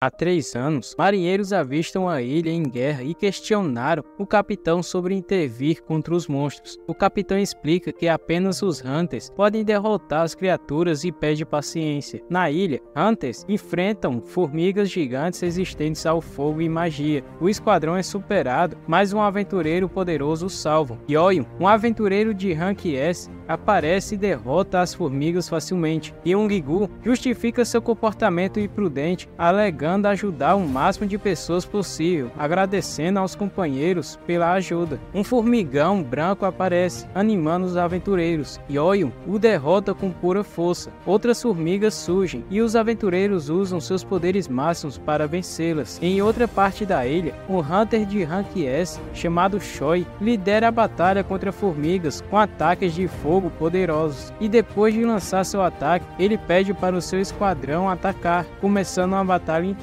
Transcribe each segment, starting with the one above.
Há 3 anos, marinheiros avistam a ilha em guerra e questionaram o capitão sobre intervir contra os monstros. O capitão explica que apenas os Hunters podem derrotar as criaturas e pede paciência. Na ilha, Hunters enfrentam formigas gigantes resistentes ao fogo e magia. O esquadrão é superado, mas um aventureiro poderoso o salva. Yoyun, um aventureiro de rank S, aparece e derrota as formigas facilmente. Young-gu justifica seu comportamento imprudente, alegando ajudar o máximo de pessoas possível, agradecendo aos companheiros pela ajuda. Um formigão branco aparece, animando os aventureiros. Yoyun o derrota com pura força. Outras formigas surgem e os aventureiros usam seus poderes máximos para vencê-las. Em outra parte da ilha, um Hunter de rank S, chamado Choi, lidera a batalha contra formigas com ataques de fogo poderosos. E depois de lançar seu ataque, ele pede para o seu esquadrão atacar, começando uma batalha intensa.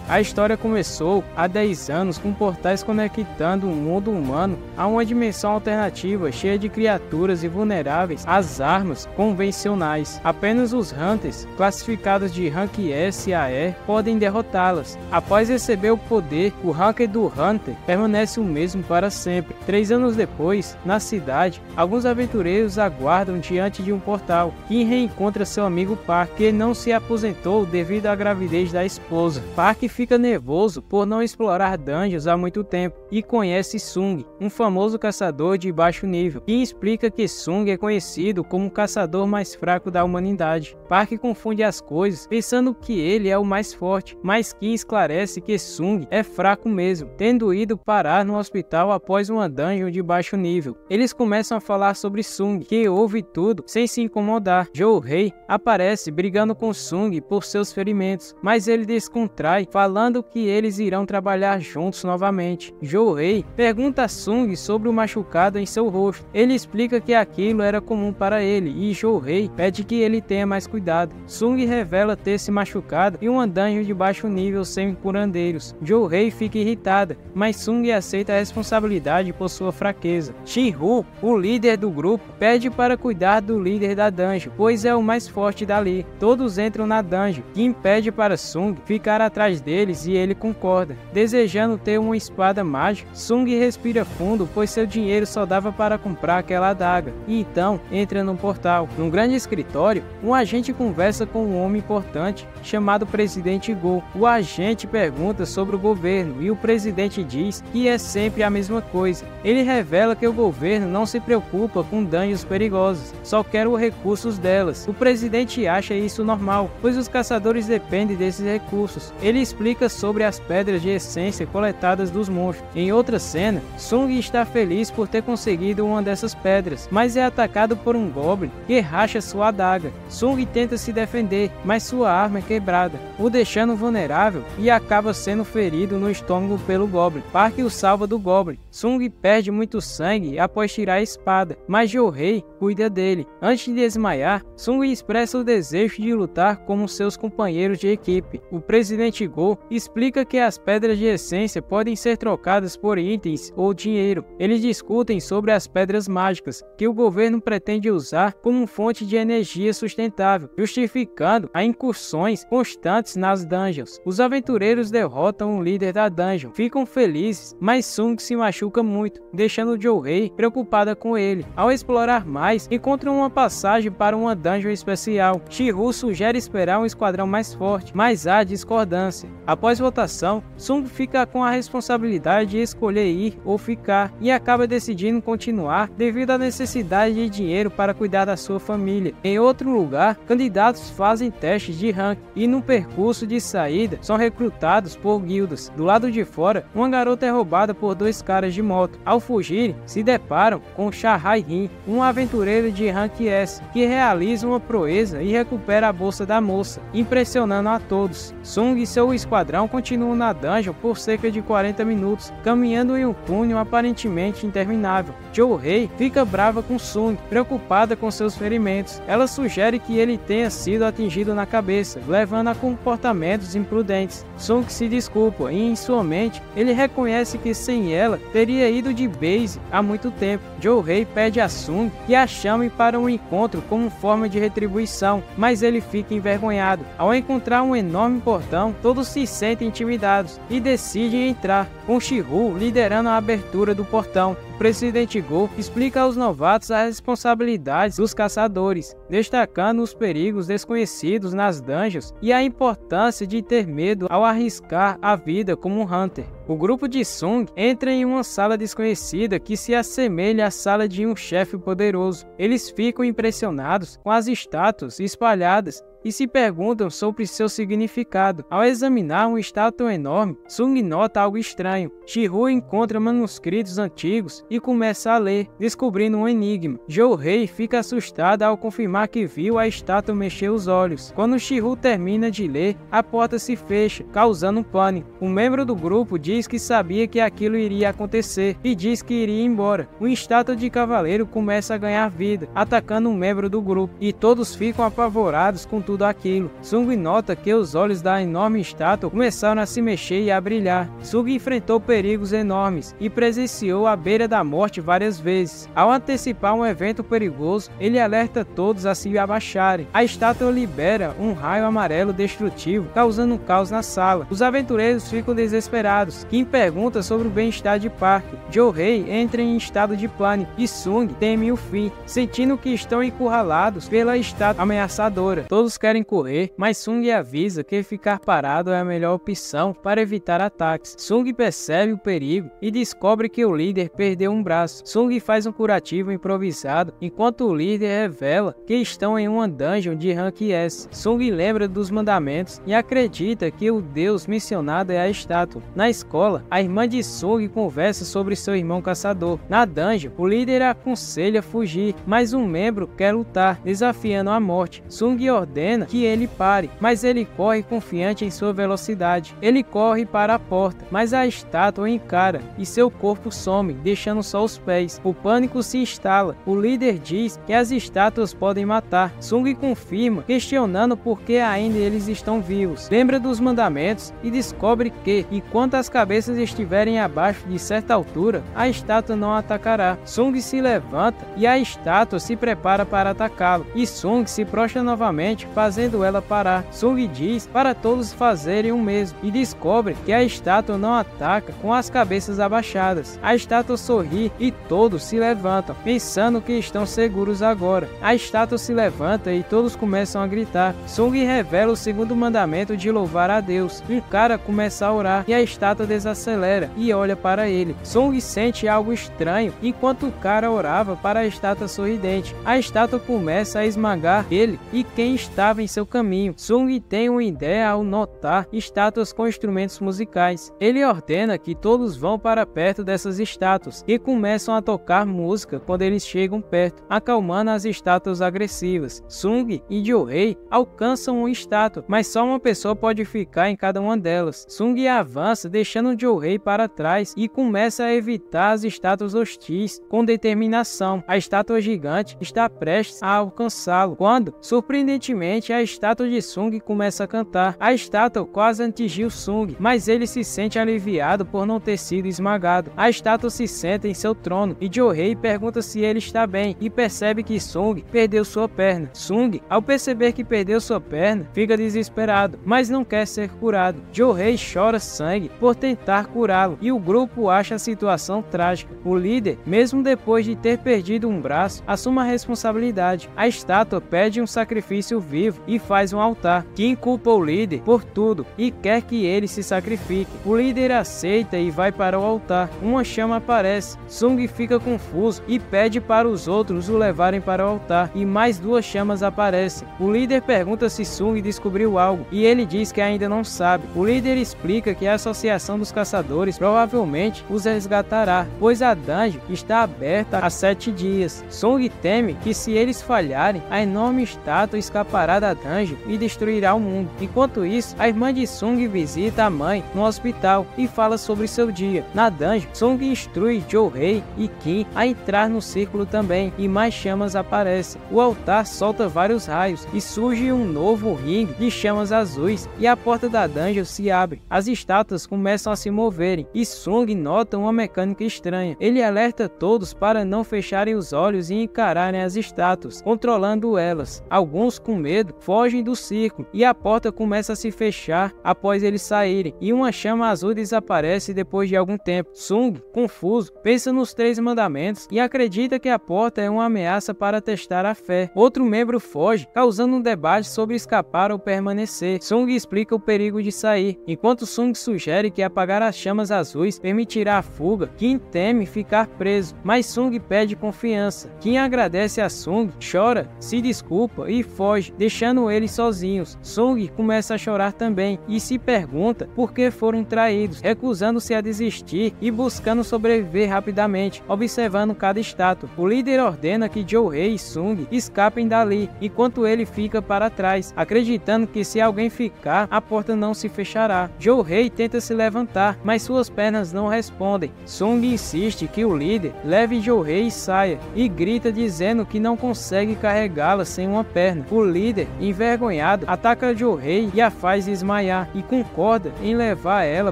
A história começou há 10 anos com portais conectando o mundo humano a uma dimensão alternativa cheia de criaturas e vulneráveis às armas convencionais. Apenas os Hunters, classificados de rank S a E, podem derrotá-las. Após receber o poder, o rank do Hunter permanece o mesmo para sempre. 3 anos depois, na cidade, alguns aventureiros aguardam diante de um portal e reencontra seu amigo Park, que não se aposentou devido à gravidez da esposa. Park fica nervoso por não explorar dungeons há muito tempo e conhece Sung, um famoso caçador de baixo nível, que explica que Sung é conhecido como o caçador mais fraco da humanidade. Park confunde as coisas, pensando que ele é o mais forte, mas Kim esclarece que Sung é fraco mesmo, tendo ido parar no hospital após uma dungeon de baixo nível. Eles começam a falar sobre Sung, que ouve tudo sem se incomodar. Jou-Rei aparece brigando com Sung por seus ferimentos, mas ele descontrai, falando que eles irão trabalhar juntos novamente. Jou-Rei pergunta a Sung sobre o machucado em seu rosto. Ele explica que aquilo era comum para ele e Jou-Rei pede que ele tenha mais cuidado. Sung revela ter se machucado em uma dungeon de baixo nível sem curandeiros. Jou-Rei fica irritada, mas Sung aceita a responsabilidade por sua fraqueza. Shin-Hu, o líder do grupo, pede para cuidar do líder da dungeon, pois é o mais forte dali. Todos entram na dungeon, que impede para Sung ficar atrás deles e ele concorda. Desejando ter uma espada mágica, Sung respira fundo, pois seu dinheiro só dava para comprar aquela adaga, e então entra no portal. Num grande escritório, um agente conversa com um homem importante chamado Presidente Go. O agente pergunta sobre o governo e o presidente diz que é sempre a mesma coisa. Ele revela que o governo não se preocupa com dungeons perigosas, só quer os recursos delas. O presidente acha isso normal, pois os caçadores dependem desses recursos. Ele explica sobre as pedras de essência coletadas dos monstros. Em outra cena, Sung está feliz por ter conseguido uma dessas pedras, mas é atacado por um Goblin que racha sua adaga. Sung tenta se defender, mas sua arma é quebrada, o deixando vulnerável e acaba sendo ferido no estômago pelo Goblin. Park o salva do Goblin. Sung perde muito sangue após tirar a espada, mas Jou-Rei cuida dele. Antes de desmaiar, Sung expressa o desejo de lutar como seus companheiros de equipe. O presidente Go explica que as pedras de essência podem ser trocadas por itens ou dinheiro. Eles discutem sobre as pedras mágicas, que o governo pretende usar como fonte de energia sustentável, justificando as incursões constantes nas dungeons. Os aventureiros derrotam o líder da dungeon, ficam felizes, mas Sung se machuca muito, deixando Jou-Rei preocupada com ele. Ao explorar mais, encontram uma passagem para uma dungeon especial. Shin-Hu sugere esperar um esquadrão mais forte, mas há discordância. Após votação, Sung fica com a responsabilidade de escolher ir ou ficar e acaba decidindo continuar devido à necessidade de dinheiro para cuidar da sua família. Em outro lugar, candidatos fazem testes de rank e no percurso de saída são recrutados por guildas. Do lado de fora, uma garota é roubada por 2 caras de moto. Ao fugirem, se deparam com Shahai-Rin, um aventureiro de rank S, que realiza uma proeza e recupera a bolsa da moça, impressionando a todos. Sung e seu esquadrão continuam na dungeon por cerca de 40 minutos, caminhando em um túnel aparentemente interminável. Jou-Rei fica brava com Sung, preocupada com seus ferimentos. Ela sugere que ele tenha sido atingido na cabeça, levando a comportamentos imprudentes. Sung se desculpa e em sua mente ele reconhece que sem ela teria ido de base há muito tempo. Jou-Rei pede a Sung que a a chamem para um encontro como forma de retribuição, mas ele fica envergonhado. Ao encontrar um enorme portão, todos se sentem intimidados e decidem entrar, com Shi-Hu liderando a abertura do portão. O presidente Go explica aos novatos as responsabilidades dos caçadores, destacando os perigos desconhecidos nas dungeons e a importância de ter medo ao arriscar a vida como um hunter. O grupo de Sung entra em uma sala desconhecida que se assemelha à sala de um chefe poderoso. Eles ficam impressionados com as estátuas espalhadas e se perguntam sobre seu significado. Ao examinar uma estátua enorme, Sung nota algo estranho. Shi-Hu encontra manuscritos antigos e começa a ler, descobrindo um enigma. Jou-Rei fica assustada ao confirmar que viu a estátua mexer os olhos. Quando Shi-Hu termina de ler, a porta se fecha, causando um pânico. Um membro do grupo diz que sabia que aquilo iria acontecer e diz que iria embora. Uma estátua de cavaleiro começa a ganhar vida, atacando um membro do grupo, e todos ficam apavorados com tudo aquilo. Sung nota que os olhos da enorme estátua começaram a se mexer e a brilhar. Sung enfrentou perigos enormes e presenciou a beira da morte várias vezes. Ao antecipar um evento perigoso, ele alerta todos a se abaixarem. A estátua libera um raio amarelo destrutivo, causando um caos na sala. Os aventureiros ficam desesperados. Kim pergunta sobre o bem-estar de Park. Jou-Rei entra em estado de pânico e Sung teme o fim, sentindo que estão encurralados pela estátua ameaçadora. Todos querem correr, mas Sung avisa que ficar parado é a melhor opção para evitar ataques. Sung percebe o perigo e descobre que o líder perdeu um braço. Sung faz um curativo improvisado, enquanto o líder revela que estão em uma dungeon de rank S. Sung lembra dos mandamentos e acredita que o deus mencionado é a estátua. Na escola, a irmã de Sung conversa sobre seu irmão caçador. Na dungeon, o líder aconselha fugir, mas um membro quer lutar, desafiando a morte. Sung ordena que ele pare, mas ele corre confiante em sua velocidade. Ele corre para a porta, mas a estátua o encara e seu corpo some, deixando só os pés. O pânico se instala. O líder diz que as estátuas podem matar. Sung confirma, questionando por que ainda eles estão vivos. Lembra dos mandamentos e descobre que, enquanto as cabeças estiverem abaixo de certa altura, a estátua não atacará. Sung se levanta e a estátua se prepara para atacá-lo, e Sung se prostra novamente, fazendo ela parar. Sung diz para todos fazerem o mesmo e descobre que a estátua não ataca com as cabeças abaixadas. A estátua sorri e todos se levantam, pensando que estão seguros agora. A estátua se levanta e todos começam a gritar. Sung revela o segundo mandamento de louvar a Deus. Um cara começa a orar e a estátua desacelera e olha para ele. Sung sente algo estranho enquanto o cara orava para a estátua sorridente. A estátua começa a esmagar ele e quem estava em seu caminho. Sung tem uma ideia ao notar estátuas com instrumentos musicais. Ele ordena que todos vão para perto dessas estátuas e começam a tocar música quando eles chegam perto, acalmando as estátuas agressivas. Sung e Jou-Rei alcançam uma estátua, mas só uma pessoa pode ficar em cada uma delas. Sung avança, deixando Jou-Rei para trás e começa a evitar as estátuas hostis com determinação. A estátua gigante está prestes a alcançá-lo, quando, surpreendentemente, a estátua de Sung começa a cantar. A estátua quase atingiu Sung, mas ele se sente aliviado por não ter sido esmagado. A estátua se senta em seu trono e Jou-Rei pergunta se ele está bem e percebe que Sung perdeu sua perna. Sung, ao perceber que perdeu sua perna, fica desesperado, mas não quer ser curado. Jou-Rei chora sangue por tentar curá-lo e o grupo acha a situação trágica. O líder, mesmo depois de ter perdido um braço, assume a responsabilidade. A estátua pede um sacrifício vivo e faz um altar. Kim culpa o líder por tudo e quer que ele se sacrifique. O líder aceita e vai para o altar. Uma chama aparece. Sung fica confuso e pede para os outros o levarem para o altar, e mais duas chamas aparecem. O líder pergunta se Sung descobriu algo e ele diz que ainda não sabe. O líder explica que a Associação dos Caçadores provavelmente os resgatará, pois a dungeon está aberta há 7 dias. Sung teme que se eles falharem, a enorme estátua escapará sairá da dungeon e destruirá o mundo. Enquanto isso, a irmã de Sung visita a mãe no hospital e fala sobre seu dia. Na dungeon, Sung instrui Jo-hee e Kim a entrar no círculo também, e mais chamas aparecem. O altar solta vários raios e surge um novo ringue de chamas azuis, e a porta da dungeon se abre. As estátuas começam a se moverem e Sung nota uma mecânica estranha. Ele alerta todos para não fecharem os olhos e encararem as estátuas, controlando elas. Alguns, com medo, fogem do círculo e a porta começa a se fechar após eles saírem, e uma chama azul desaparece depois de algum tempo. Sung, confuso, pensa nos 3 mandamentos e acredita que a porta é uma ameaça para testar a fé. Outro membro foge, causando um debate sobre escapar ou permanecer. Sung explica o perigo de sair, enquanto Sung sugere que apagar as chamas azuis permitirá a fuga. Kim teme ficar preso, mas Sung pede confiança. Kim agradece a Sung, chora, se desculpa e foge, deixando eles sozinhos. Sung começa a chorar também e se pergunta por que foram traídos, recusando-se a desistir e buscando sobreviver rapidamente, observando cada estátua. O líder ordena que Jo-hee e Sung escapem dali, enquanto ele fica para trás, acreditando que se alguém ficar, a porta não se fechará. Jo-hee tenta se levantar, mas suas pernas não respondem. Sung insiste que o líder leve Jo-hee e saia, e grita dizendo que não consegue carregá-la sem uma perna. O líder, envergonhado, ataca Jo-hee e a faz desmaiar, e concorda em levar ela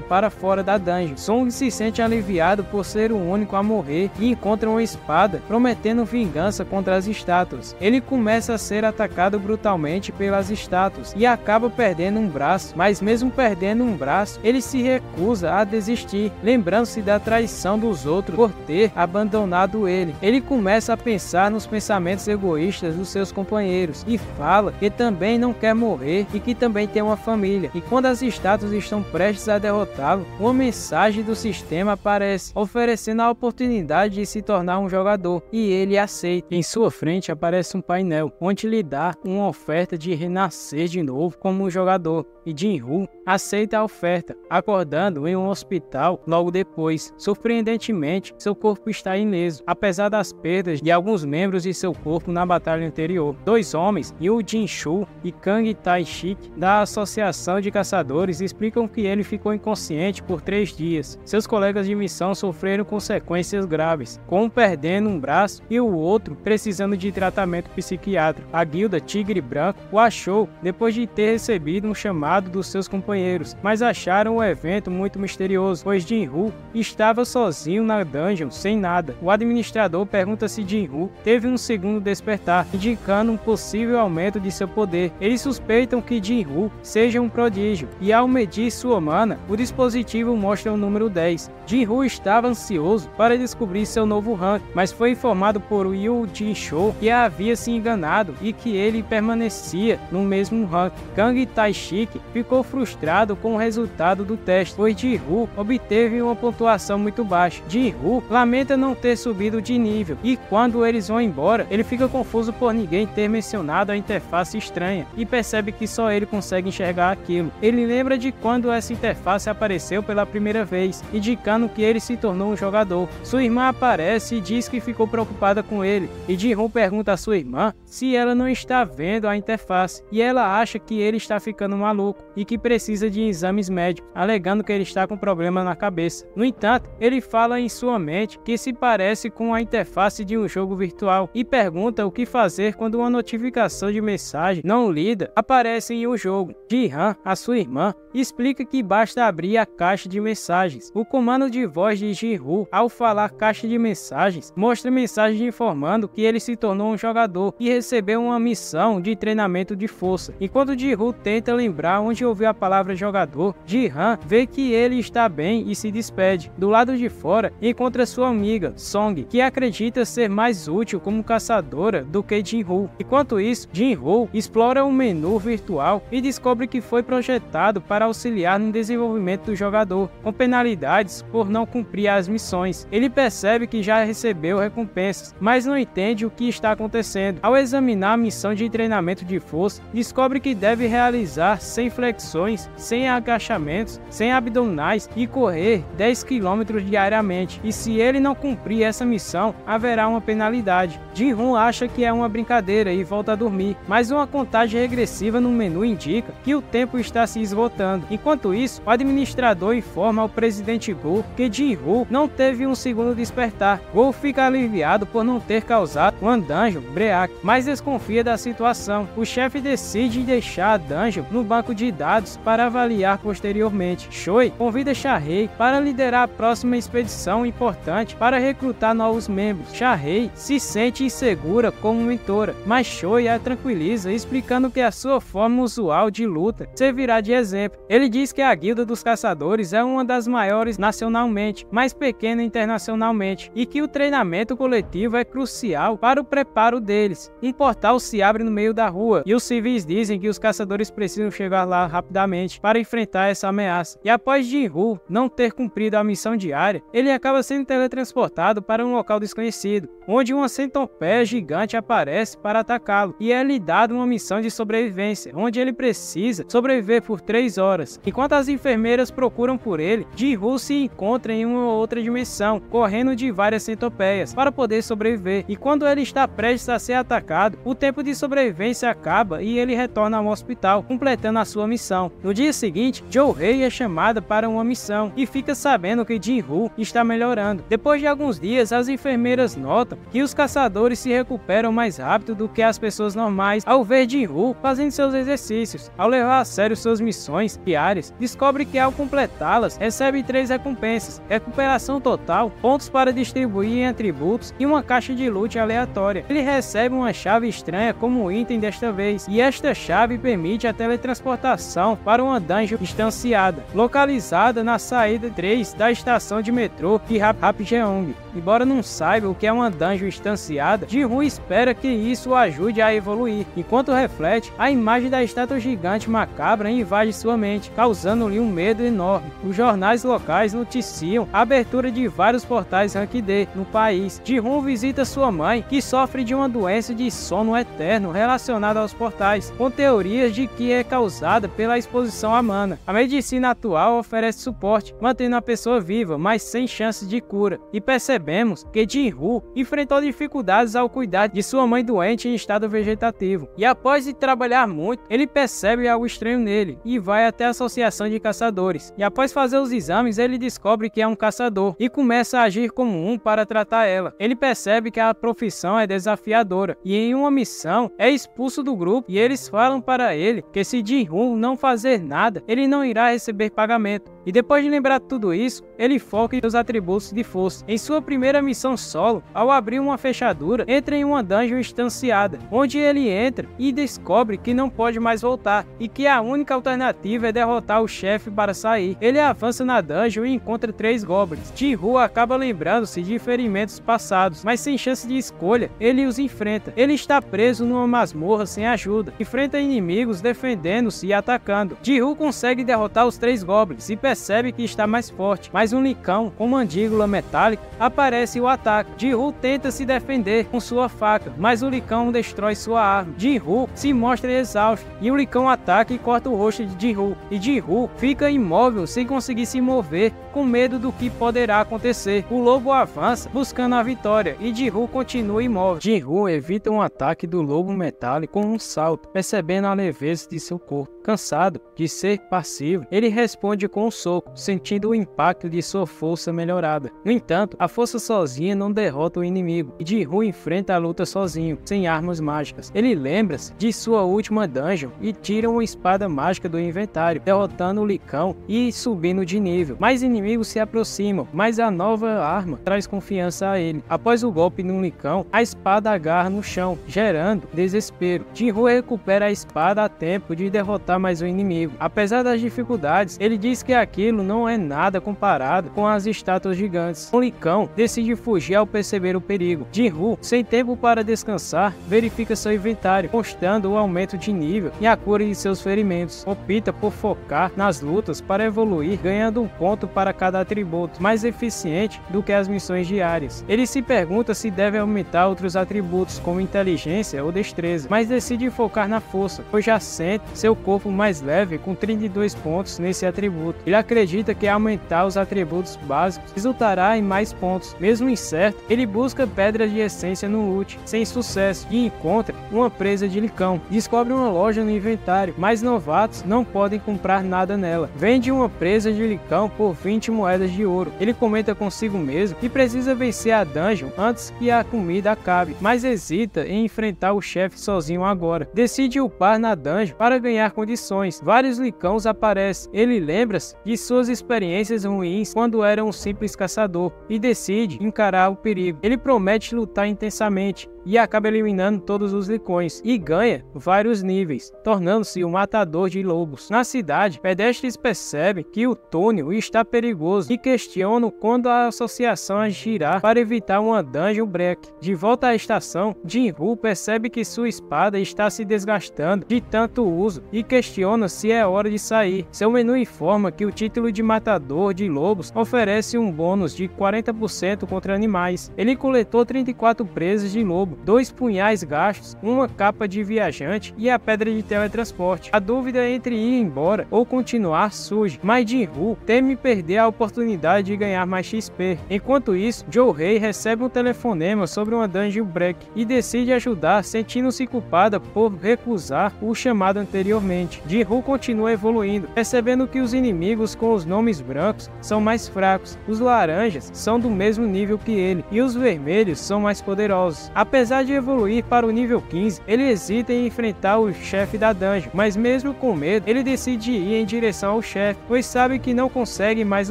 para fora da dungeon. Sung se sente aliviado por ser o único a morrer e encontra uma espada, prometendo vingança contra as estátuas. Ele começa a ser atacado brutalmente pelas estátuas e acaba perdendo um braço, mas mesmo perdendo um braço, ele se recusa a desistir, lembrando-se da traição dos outros por ter abandonado ele. Ele começa a pensar nos pensamentos egoístas dos seus companheiros e fala que também não quer morrer e que também tem uma família. E quando as estátuas estão prestes a derrotá-lo, uma mensagem do sistema aparece, oferecendo a oportunidade de se tornar um jogador, e ele aceita. Em sua frente aparece um painel, onde lhe dá uma oferta de renascer de novo como um jogador, e Jin-Woo aceita a oferta, acordando em um hospital logo depois. Surpreendentemente, seu corpo está ileso, apesar das perdas de alguns membros de seu corpo na batalha anterior. 2 homens, Yu Jin-Shu e Kang Tai-shik, da Associação de Caçadores, explicam que ele ficou inconsciente por 3 dias. Seus colegas de missão sofreram consequências graves, com um perdendo um braço e o outro precisando de tratamento psiquiátrico. A guilda Tigre Branco o achou depois de ter recebido um chamado dos seus companheiros, mas acharam o evento muito misterioso, pois Jin-Woo estava sozinho na dungeon, sem nada. O administrador pergunta se Jin-Woo teve um segundo despertar, indicando um possível aumento de seu poder. Eles suspeitam que Jin-Woo seja um prodígio, e ao medir sua mana, o dispositivo mostra o número 10. Jin-Woo estava ansioso para descobrir seu novo rank, mas foi informado por Yu Jin-Shu que havia se enganado e que ele permanecia no mesmo rank. Kang Tai-shik ficou frustrado com o resultado do teste, pois Jin-Woo obteve uma pontuação muito baixa. Jin-Woo lamenta não ter subido de nível, e quando eles vão embora, ele fica confuso por ninguém ter mencionado a interface estranha, e percebe que só ele consegue enxergar aquilo. Ele lembra de quando essa interface apareceu pela primeira vez, indicando que ele se tornou um jogador. Sua irmã aparece e diz que ficou preocupada com ele, e Jin-Woo pergunta a sua irmã se ela não está vendo a interface, e ela acha que ele está ficando maluco e que precisa de exames médicos, alegando que ele está com problema na cabeça. No entanto, ele fala em sua mente que se parece com a interface de um jogo virtual e pergunta o que fazer quando uma notificação de mensagem não lida aparece em um jogo. Ji-Han, a sua irmã, explica que basta abrir a caixa de mensagens. O comando de voz de Jin-Woo, ao falar caixa de mensagens, mostra mensagens informando que ele se tornou um jogador e recebeu uma missão de treinamento de força. Enquanto Jin-Woo tenta lembrar onde ouviu a palavra jogador, Ji-Han vê que ele está bem e se despede. Do lado de fora, encontra sua amiga, Song, que acredita ser mais útil como caçadora do que Jin-Woo. Enquanto isso, Jin-Woo explora um menu virtual e descobre que foi projetado para auxiliar no desenvolvimento do jogador, com penalidades por não cumprir as missões. Ele percebe que já recebeu recompensas, mas não entende o que está acontecendo. Ao examinar a missão de treinamento de força, descobre que deve realizar 100 flexões, 100 agachamentos, 100 abdominais e correr 10 km diariamente. E se ele não cumprir essa missão, haverá uma penalidade. Jin-Woo acha que é uma brincadeira e volta a dormir, mas uma contagem regressiva no menu indica que o tempo está se esgotando. Enquanto isso, o administrador informa ao presidente Go que Jin-Woo não teve um segundo despertar. Go fica aliviado por não ter causado uma dungeon break, mas desconfia da situação. O chefe decide deixar a dungeon no banco de dados para avaliar posteriormente. Choi convida Cha-Hei para liderar a próxima expedição importante para recrutar novos membros. Cha-Hei se sente insegura como mentora, mas Choi a tranquiliza, explicando que a sua forma usual de luta servirá de exemplo. Ele diz que a Guilda dos Caçadores é uma das maiores nacionalmente, mas pequena internacionalmente, e que o treinamento coletivo é crucial para o preparo deles. Um portal se abre no meio da rua, e os civis dizem que os caçadores precisam chegar lá rapidamente para enfrentar essa ameaça. E após Jin-Woo não ter cumprido a missão diária, ele acaba sendo teletransportado para um local desconhecido, onde uma centopeia gigante aparece para atacá-lo, e é lhe dado uma missão de sobrevivência, onde ele precisa sobreviver por 3 horas. Enquanto as enfermeiras procuram por ele, Jin-Woo se encontra em uma outra dimensão, correndo de várias centopeias para poder sobreviver, e quando ele está prestes a ser atacado, o tempo de sobrevivência acaba e ele retorna ao hospital, completando a sua missão. No dia seguinte, Jo-Hei é chamada para uma missão e fica sabendo que Jin-Woo está melhorando. Depois de alguns dias, as enfermeiras notam que os caçadores se recuperam mais rápido do que as pessoas normais ao ver Jin-Woo fazendo seus exercícios. Ao levar a sério suas missões diárias, descobre que ao completá-las, recebe 3 recompensas: recuperação total, pontos para distribuir em atributos e uma caixa de loot aleatória. Ele recebe uma chave estranha como item desta vez, e esta chave permite a teletransportação para uma dungeon distanciada, localizada na saída 3 da estação de metrô de Hapjeong. Embora não saiba o que é uma dungeon distanciada, Jin-Woo espera que isso o ajude a evoluir. Enquanto reflete, a imagem da estátua gigante macabra invade sua mente, causando-lhe um medo enorme. Os jornais locais noticiam a abertura de vários portais Rank D no país. Jin-Woo visita sua mãe, que sofre de uma doença de sono eterno relacionada aos portais, com teorias de que é causada pela exposição à mana. A medicina atual oferece suporte, mantendo a pessoa viva, mas sem chances de cura, e percebemos que Jin-Woo enfrentou dificuldades ao cuidar de sua mãe doente em estado vegetativo, e após de trabalhar muito, ele percebe algo estranho nele e vai até a associação de caçadores, e após fazer os exames ele descobre que é um caçador e começa a agir como um para tratar ela. Ele percebe que a profissão é desafiadora e em uma missão é expulso do grupo, e eles falam para ele que se Jin-Woo não fazer nada, ele não irá receber pagamento. E depois de lembrar tudo isso, ele foca em seus atributos de força. Em sua primeira missão solo, ao abrir uma fechadura, entra em uma dungeon estanciada, onde ele entra e descobre que não pode mais voltar, e que a única alternativa é derrotar o chefe para sair. Ele avança na dungeon e encontra 3 goblins. Jin-Woo acaba lembrando-se de ferimentos passados, mas sem chance de escolha, ele os enfrenta. Ele está preso numa masmorra sem ajuda, enfrenta inimigos defendendo-se e atacando. Jin-Woo consegue derrotar os 3 goblins e percebe que está mais forte, mas um licão com mandíbula metálica aparece e o ataca. Jin-Woo tenta se defender com sua faca, mas o licão destrói sua arma. Jin-Woo se mostra exausto e o licão ataca e corta o rosto de Jin-Woo, e Jin-Woo fica imóvel sem conseguir se mover, com medo do que poderá acontecer. O lobo avança buscando a vitória e Jin-Woo continua imóvel. Jin-Woo evita um ataque do lobo metálico com um salto, percebendo a leveza de seu corpo. Cansado de ser passivo, ele responde com um soco, sentindo o impacto de sua força melhorada. No entanto, a força sozinha não derrota o inimigo, e Jin-Woo enfrenta a luta sozinho, sem armas mágicas. Ele lembra-se de sua última dungeon e tira uma espada mágica do inventário, derrotando o licão e subindo de nível. Mais inimigos se aproximam, mas a nova arma traz confiança a ele. Após o golpe no licão, a espada agarra no chão, gerando desespero. Jin-Woo recupera a espada a tempo de derrotar mais um inimigo. Apesar das dificuldades, ele diz que aquilo não é nada comparado com as estátuas gigantes. O licão decide fugir ao perceber o perigo. Jin-Woo, sem tempo para descansar, verifica seu inventário, mostrando o aumento de nível e a cura de seus ferimentos. Opta por focar nas lutas para evoluir, ganhando um ponto para cada atributo, mais eficiente do que as missões diárias. Ele se pergunta se deve aumentar outros atributos como inteligência ou destreza, mas decide focar na força, pois já sente seu corpo elfo mais leve com 32 pontos nesse atributo. Ele acredita que aumentar os atributos básicos resultará em mais pontos. Mesmo incerto, ele busca pedras de essência no loot, sem sucesso, e encontra uma presa de licão. Descobre uma loja no inventário, mas novatos não podem comprar nada nela. Vende uma presa de licão por 20 moedas de ouro. Ele comenta consigo mesmo que precisa vencer a dungeon antes que a comida acabe, mas hesita em enfrentar o chefe sozinho agora. Decide upar na dungeon para ganhar condições. Vários licãos aparecem. Ele lembra-se de suas experiências ruins quando era um simples caçador e decide encarar o perigo. Ele promete lutar intensamente e acaba eliminando todos os licões e ganha vários níveis, tornando-se um matador de lobos. Na cidade, pedestres percebem que o túnel está perigoso e questionam quando a associação agirá para evitar uma dungeon break. De volta à estação, Jinwoo percebe que sua espada está se desgastando de tanto uso e questiona se é hora de sair. Seu menu informa que o título de matador de lobos oferece um bônus de 40% contra animais. Ele coletou 34 presas de lobo, 2 punhais gastos, uma capa de viajante e a pedra de teletransporte. A dúvida entre ir embora ou continuar surge, mas Jinwoo teme perder a oportunidade de ganhar mais XP. Enquanto isso, Jouhei recebe um telefonema sobre uma dungeon break e decide ajudar, sentindo-se culpada por recusar o chamado anteriormente. Jinwoo continua evoluindo, percebendo que os inimigos com os nomes brancos são mais fracos, os laranjas são do mesmo nível que ele e os vermelhos são mais poderosos. Apesar de evoluir para o nível 15, ele hesita em enfrentar o chefe da dungeon, mas mesmo com medo, ele decide ir em direção ao chefe, pois sabe que não consegue mais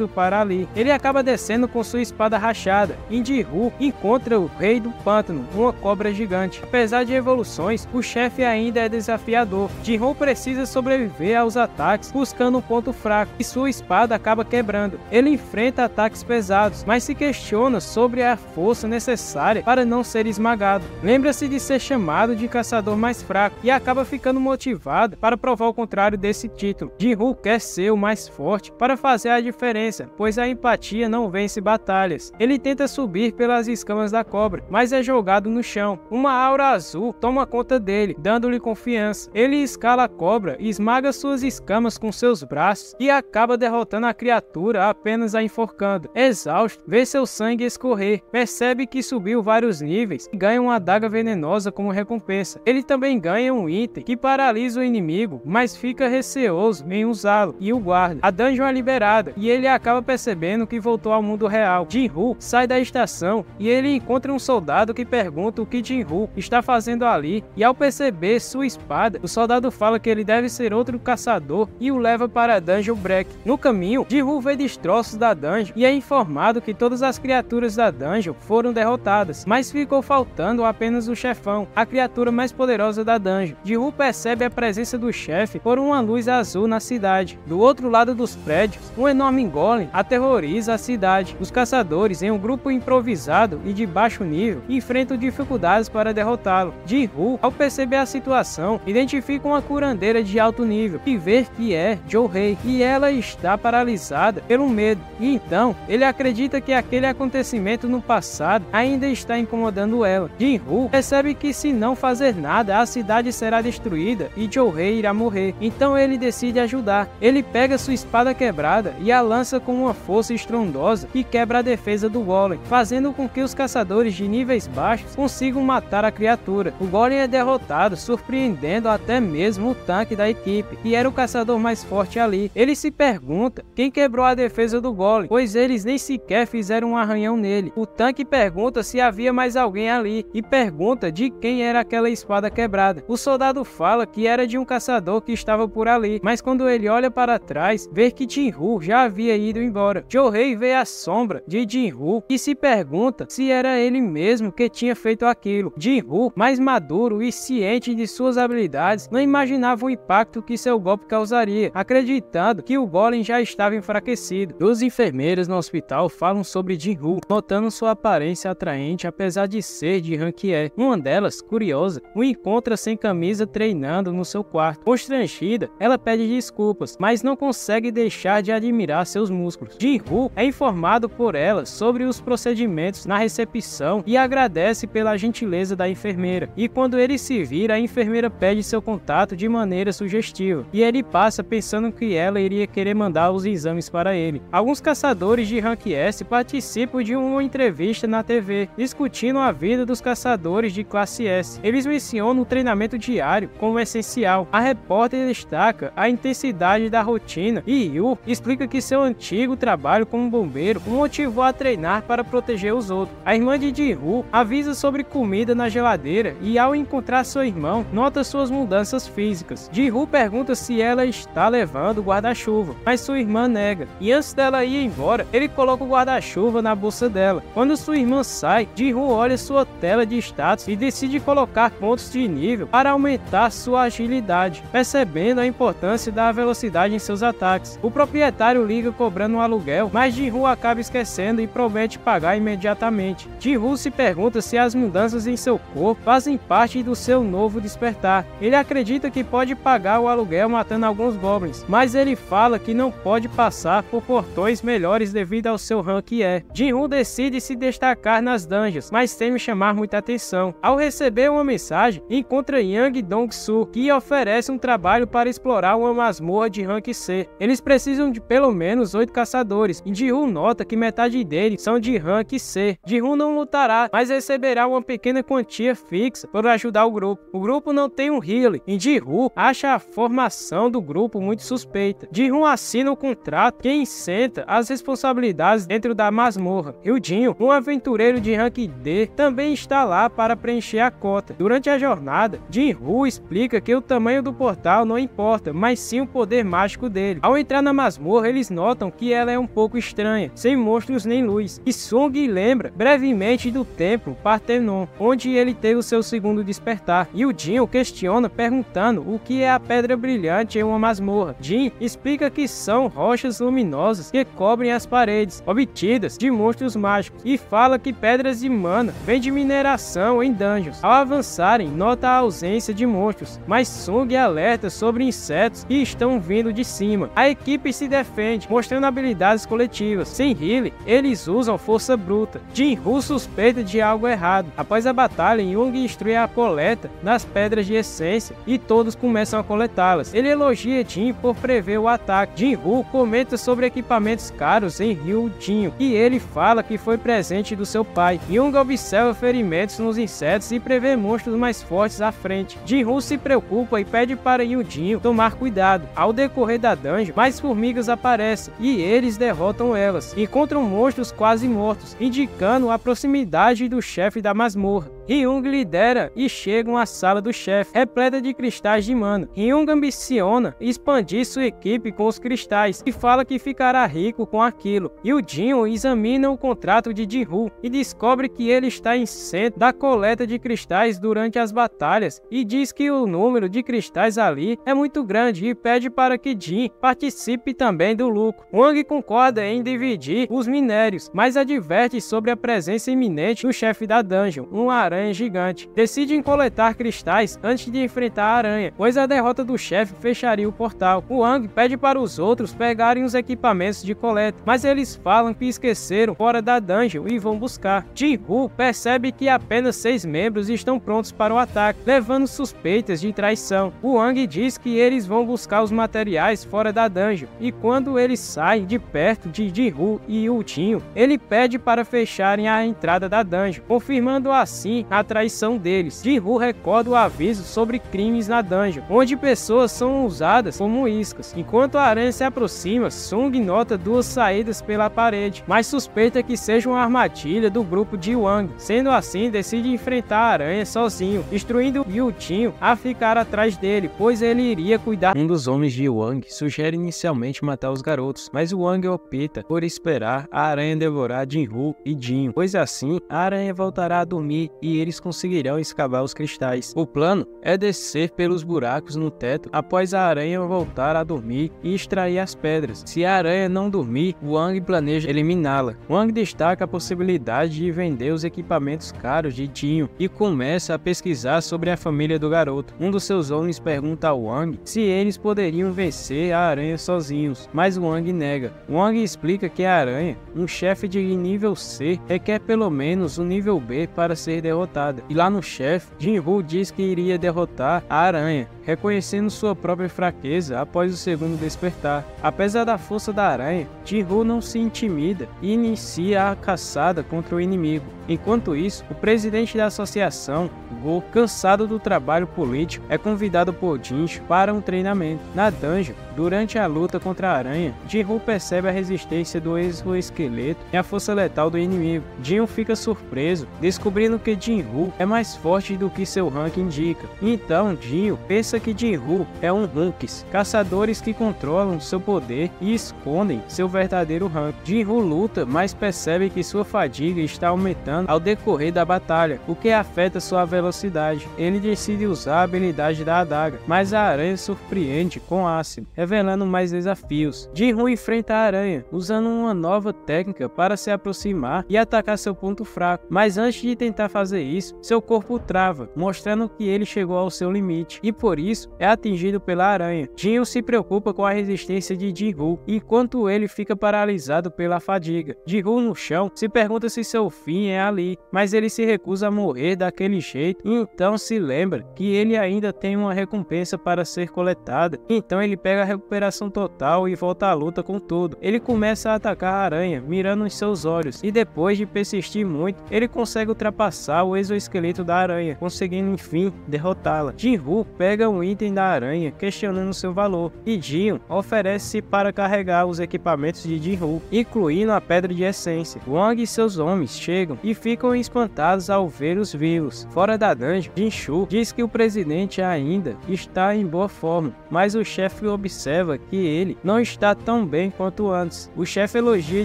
upar ali. Ele acaba descendo com sua espada rachada. Jinwoo encontra o Rei do Pântano, uma cobra gigante. Apesar de evoluções, o chefe ainda é desafiador. Jinwoo precisa sobreviver aos ataques buscando um ponto fraco e sua espada acaba quebrando. Ele enfrenta ataques pesados, mas se questiona sobre a força necessária para não ser esmagado. Lembra-se de ser chamado de caçador mais fraco e acaba ficando motivado para provar o contrário desse título. Jinwoo quer ser o mais forte para fazer a diferença, pois a empatia não vence batalhas. Ele tenta subir pelas escamas da cobra, mas é jogado no chão. Uma aura azul toma conta dele, dando-lhe confiança. Ele escala a cobra, esmaga suas escamas com seus braços e acaba derrotando a criatura apenas a enforcando. Exausto, vê seu sangue escorrer, percebe que subiu vários níveis e ganha uma adaga venenosa como recompensa. Ele também ganha um item que paralisa o inimigo, mas fica receoso em usá-lo e o guarda. A dungeon é liberada e ele acaba percebendo que voltou ao mundo real. Jinwoo sai da estação e ele encontra um soldado que pergunta o que Jinwoo está fazendo ali, e ao perceber sua espada, o soldado fala que ele deve ser outro caçador e o leva para a dungeon break. No caminho, Jinwoo vê destroços da dungeon e é informado que todas as criaturas da dungeon foram derrotadas, mas ficou faltando apenas o chefão, a criatura mais poderosa da dungeon. Jinwoo percebe a presença do chefe por uma luz azul na cidade. Do outro lado dos prédios, um enorme golem aterroriza a cidade. Os caçadores, em um grupo improvisado e de baixo nível, enfrentam dificuldades para derrotá-lo. Jinwoo, ao perceber a situação, identifica uma curandeira de alto nível e vê que é Jouhei, e ela está paralisada pelo medo. E então, ele acredita que aquele acontecimento no passado ainda está incomodando ela. Jinwoo percebe que se não fazer nada, a cidade será destruída e Jouhei irá morrer. Então ele decide ajudar. Ele pega sua espada quebrada e a lança com uma força estrondosa que quebra a defesa do golem, fazendo com que os caçadores de níveis baixos consigam matar a criatura. O golem é derrotado, surpreendendo até mesmo o tanque da equipe, que era o caçador mais forte ali. Ele se pergunta quem quebrou a defesa do golem, pois eles nem sequer fizeram um arranhão nele. O tanque pergunta se havia mais alguém ali e pergunta de quem era aquela espada quebrada. O soldado fala que era de um caçador que estava por ali, mas quando ele olha para trás, vê que Jinwoo já havia ido embora. Jouhei vê a sombra de Jinwoo e se pergunta se era ele mesmo que tinha feito aquilo. Jinwoo, mais maduro e ciente de suas habilidades, não imaginava o impacto que seu golpe causaria, acreditando que o golem já estava enfraquecido. Duas enfermeiras no hospital falam sobre Jinwoo, notando sua aparência atraente apesar de ser de rank E. Uma delas, curiosa, o encontra sem camisa treinando no seu quarto. Constrangida, ela pede desculpas, mas não consegue deixar de admirar seus músculos. Jinwoo é informado por ela sobre os procedimentos na recepção e agradece pela gentileza da enfermeira. E quando ele se vira, a enfermeira pede seu contato de maneira sutil sugestiva, e ele passa pensando que ela iria querer mandar os exames para ele. Alguns caçadores de Rank S participam de uma entrevista na TV, discutindo a vida dos caçadores de classe S. Eles mencionam o treinamento diário como essencial. A repórter destaca a intensidade da rotina e Ryu explica que seu antigo trabalho como bombeiro o motivou a treinar para proteger os outros. A irmã de Ji-Woo avisa sobre comida na geladeira e, ao encontrar seu irmão, nota suas mudanças físicas. Ji-Woo pergunta se ela está levando o guarda-chuva, mas sua irmã nega, e antes dela ir embora, ele coloca o guarda-chuva na bolsa dela. Quando sua irmã sai, Ji-Woo olha sua tela de status e decide colocar pontos de nível para aumentar sua agilidade, percebendo a importância da velocidade em seus ataques. O proprietário liga cobrando um aluguel, mas Ji-Woo acaba esquecendo e promete pagar imediatamente. Ji-Woo se pergunta se as mudanças em seu corpo fazem parte do seu novo despertar. Ele acredita que pode pagar o aluguel matando alguns goblins, mas ele fala que não pode passar por portões melhores devido ao seu rank E. Ji-Woo decide se destacar nas dungeons, mas teme chamar muita atenção. Ao receber uma mensagem, encontra Yang Dong-soo, que oferece um trabalho para explorar uma masmorra de rank C. Eles precisam de pelo menos 8 caçadores, e Ji-Woo nota que metade deles são de rank C. Ji-Woo não lutará, mas receberá uma pequena quantia fixa por ajudar o grupo. O grupo não tem um healer, e Ji-Woo acha a formação do grupo muito suspeita. Ji-Woo assina um contrato que isenta as responsabilidades dentro da masmorra. Ryujinho, um aventureiro de rank D, também está lá para preencher a cota. Durante a jornada, Ji-Woo explica que o tamanho do portal não importa, mas sim o poder mágico dele. Ao entrar na masmorra, eles notam que ela é um pouco estranha, sem monstros nem luz. E Sung lembra brevemente do templo Parthenon, onde ele teve o seu segundo despertar. E o Jin questiona perguntando o que é a pedra brilhante em uma masmorra. Jin explica que são rochas luminosas que cobrem as paredes, obtidas de monstros mágicos, e fala que pedras de mana vêm de mineração em dungeons. Ao avançarem, nota a ausência de monstros, mas Sung alerta sobre insetos que estão vindo de cima. A equipe se defende, mostrando habilidades coletivas. Sem healer, eles usam força bruta. Jin-Woo suspeita de algo errado. Após a batalha, Young instrui a coleta das pedras de essência e todos começam a coletá-las. Ele elogia Jin por prever o ataque. Jin-Woo comenta sobre equipamentos caros em Ryujinho e ele fala que foi presente do seu pai. Young observa ferimentos nos insetos e prevê monstros mais fortes à frente. Jin-Woo se preocupa e pede para Ryujinho tomar cuidado. Ao decorrer da dungeon, mais formigas aparecem e eles derrotam elas. Encontram monstros quase mortos, indicando a proximidade do chefe da masmorra. Ryung lidera e chegam à sala do chefe, repleta de cristais de mana. Ryung ambiciona expandir sua equipe com os cristais e fala que ficará rico com aquilo. E o Jin examina o contrato de Ji-Woo e descobre que ele está isento da coleta de cristais durante as batalhas e diz que o número de cristais ali é muito grande e pede para que Jin participe também do lucro. Wang concorda em dividir os minérios, mas adverte sobre a presença iminente do chefe da dungeon, uma aranha gigante. Decidem coletar cristais antes de enfrentar a aranha, pois a derrota do chefe fecharia o portal. O Wang pede para os outros pegarem os equipamentos de coleta, mas eles falam que esqueceram fora da dungeon e vão buscar. Ji-Woo percebe que apenas 6 membros estão prontos para o ataque, levando suspeitas de traição. O Wang diz que eles vão buscar os materiais fora da dungeon, e quando eles saem de perto de Ji-Woo e Ryujinho, ele pede para fecharem a entrada da dungeon, confirmando assim a traição deles. Ji-Woo recorda o aviso sobre crimes na dungeon, onde pessoas são usadas como iscas. Enquanto a aranha se aproxima, Sung nota 2 saídas pela parede, mas suspeita que seja uma armadilha do grupo de Wang. Sendo assim, decide enfrentar a aranha sozinho, instruindo Ryujinho a ficar atrás dele, pois ele iria cuidar. Um dos homens de Wang sugere inicialmente matar os garotos, mas Wang opta por esperar a aranha devorar Jin-Woo e Jin, pois assim a aranha voltará a dormir e eles conseguirão escavar os cristais. O plano é descer pelos buracos no teto após a aranha voltar a dormir e extrair as pedras. Se a aranha não dormir, Wang planeja eliminá-la. Wang destaca a possibilidade de vender os equipamentos caros de Jin e começa a pesquisar sobre a família do garoto. Um dos seus homens pergunta a Wang se eles poderiam vencer a aranha sozinhos, mas Wang nega. Wang explica que a aranha, um chefe de nível C, requer pelo menos o nível B para ser derrotada. E lá no chefe, Jin-Woo diz que iria derrotar a aranha, reconhecendo sua própria fraqueza após o segundo despertar. Apesar da força da aranha, Jin-Woo não se intimida e inicia a caçada contra o inimigo. Enquanto isso, o presidente da associação, Go, cansado do trabalho político, é convidado por Jincho para um treinamento. Na dungeon, durante a luta contra a aranha, Jin-Woo percebe a resistência do exoesqueleto e a força letal do inimigo. Jin fica surpreso, descobrindo que Jin-Woo é mais forte do que seu rank indica. Então, Jin pensa que Jin-Woo é um Hunks, caçadores que controlam seu poder e escondem seu verdadeiro rank. Jin-Woo luta, mas percebe que sua fadiga está aumentando ao decorrer da batalha, o que afeta sua velocidade. Ele decide usar a habilidade da adaga, mas a aranha surpreende com ácido, revelando mais desafios. Jin-Woo enfrenta a aranha, usando uma nova técnica para se aproximar e atacar seu ponto fraco, mas antes de tentar fazer isso, seu corpo trava, mostrando que ele chegou ao seu limite, e por isso é atingido pela aranha. Jin se preocupa com a resistência de Jin-Woo, enquanto ele fica paralisado pela fadiga. Jin-Woo no chão se pergunta se seu fim é ali, mas ele se recusa a morrer daquele jeito, e então se lembra que ele ainda tem uma recompensa para ser coletada. Então ele pega a recuperação total e volta à luta com tudo. Ele começa a atacar a aranha, mirando em seus olhos, e depois de persistir muito, ele consegue ultrapassar o exoesqueleto da aranha, conseguindo enfim derrotá-la. Jin-Woo pega um item da aranha, questionando seu valor, e Jin oferece-se para carregar os equipamentos de Jin-Woo, incluindo a pedra de essência. Wang e seus homens chegam e ficam espantados ao ver os vivos. Fora da dungeon, Jinshu diz que o presidente ainda está em boa forma, mas o chefe observa que ele não está tão bem quanto antes. O chefe elogia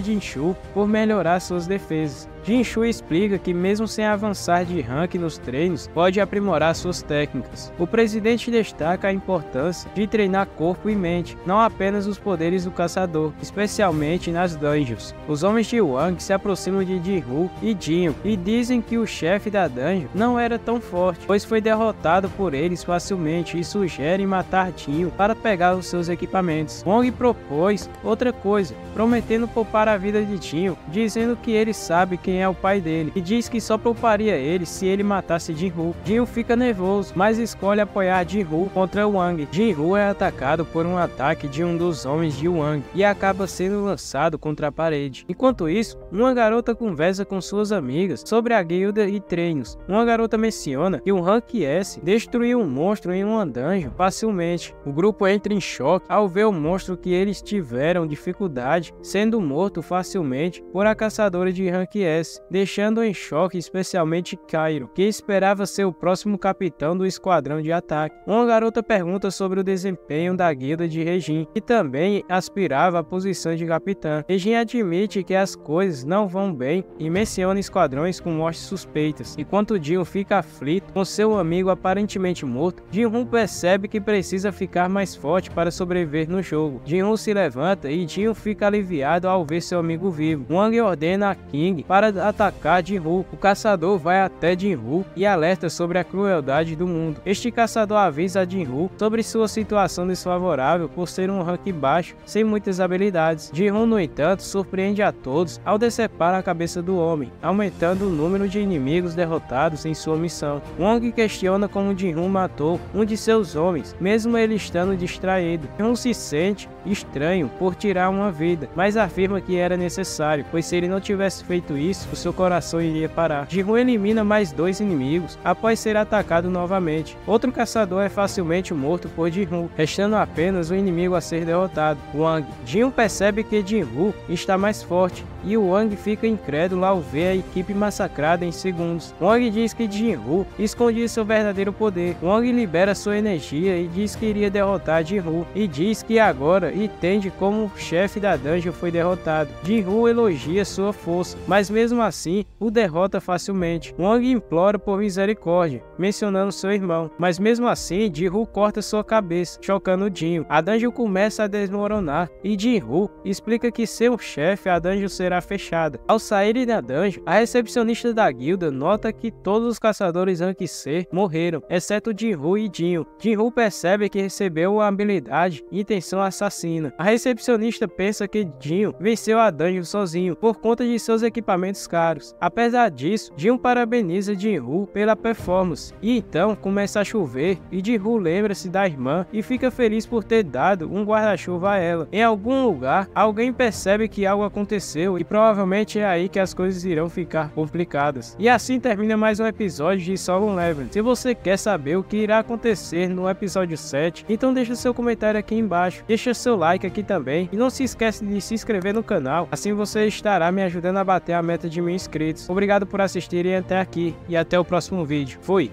Jinshu por melhorar suas defesas. Jinshu explica que mesmo sem avançar de rank nos treinos, pode aprimorar suas técnicas. O presidente destaca a importância de treinar corpo e mente, não apenas os poderes do caçador, especialmente nas dungeons. Os homens de Wang se aproximam de Jin-Woo e Jin e dizem que o chefe da dungeon não era tão forte, pois foi derrotado por eles facilmente, e sugerem matar Jin para pegar os seus equipamentos. Wang propôs outra coisa, prometendo poupar a vida de Jin, dizendo que ele sabe quem é o pai dele, e diz que só pouparia ele se ele matasse Jin-Woo. Jin fica nervoso, mas escolhe apoiar Jin-Woo contra Wang. Jin-Woo é atacado por um ataque de um dos homens de Wang e acaba sendo lançado contra a parede. Enquanto isso, uma garota conversa com suas amigas sobre a guilda e treinos. Uma garota menciona que o Rank S destruiu um monstro em uma dungeon facilmente. O grupo entra em choque ao ver o monstro que eles tiveram dificuldade sendo morto facilmente por a caçadora de Rank S, deixando em choque especialmente Kairo, que esperava ser o próximo capitão do esquadrão de ataque. Uma garota pergunta sobre o desempenho da guilda de Regin, que também aspirava à posição de capitã. Regin admite que as coisas não vão bem e menciona esquadrões com mortes suspeitas. Enquanto Jin fica aflito com seu amigo aparentemente morto, Jin percebe que precisa ficar mais forte para sobreviver no jogo. Jin se levanta e Jin fica aliviado ao ver seu amigo vivo. Wang ordena a King para atacar Jin-Woo. O caçador vai até Jin-Woo e alerta sobre a crueldade do mundo. Este caçador avisa a Jin-Woo sobre sua situação desfavorável por ser um rank baixo, sem muitas habilidades. Jin-Woo, no entanto, surpreende a todos ao decepar a cabeça do homem, aumentando o número de inimigos derrotados em sua missão. Wang questiona como Jin-Woo matou um de seus homens, mesmo ele estando distraído. Jin-Woo se sente estranho por tirar uma vida, mas afirma que era necessário, pois se ele não tivesse feito isso, o seu coração iria parar. Jin-Woo elimina mais 2 inimigos após ser atacado novamente. Outro caçador é facilmente morto por Jin-Woo, restando apenas um inimigo a ser derrotado, Wang. Jin percebe que Jin-Woo está mais forte e o Wang fica incrédulo ao ver a equipe massacrada em segundos. Wang diz que Jin-Woo escondia seu verdadeiro poder. Wang libera sua energia e diz que iria derrotar Jin-Woo, e diz que agora entende como o chefe da dungeon foi derrotado. Jin-Woo elogia sua força, mas mesmo assim o derrota facilmente. Wang implora por misericórdia, mencionando seu irmão, mas mesmo assim Jin-Woo corta sua cabeça, chocando Jin. A dungeon começa a desmoronar e Jin-Woo explica que seu chefe, a dungeon será fechada. Ao saírem da dungeon, a recepcionista da guilda nota que todos os caçadores Rank C morreram, exceto Jin-Woo e Jin. Jin-Woo percebe que recebeu a habilidade Intenção Assassina. A recepcionista pensa que Jin venceu a dungeon sozinho por conta de seus equipamentos caros. Apesar disso, Jin parabeniza Jin-Woo pela performance, e então começa a chover e Ji-Woo lembra-se da irmã e fica feliz por ter dado um guarda-chuva a ela. Em algum lugar, alguém percebe que algo aconteceu e provavelmente é aí que as coisas irão ficar complicadas. E assim termina mais um episódio de Solo Leveling. Se você quer saber o que irá acontecer no episódio 7, então deixa seu comentário aqui embaixo, deixa seu like aqui também e não se esquece de se inscrever no canal, assim você estará me ajudando a bater a meta de 1000 inscritos. Obrigado por assistirem até aqui e até o próximo vídeo. Fui!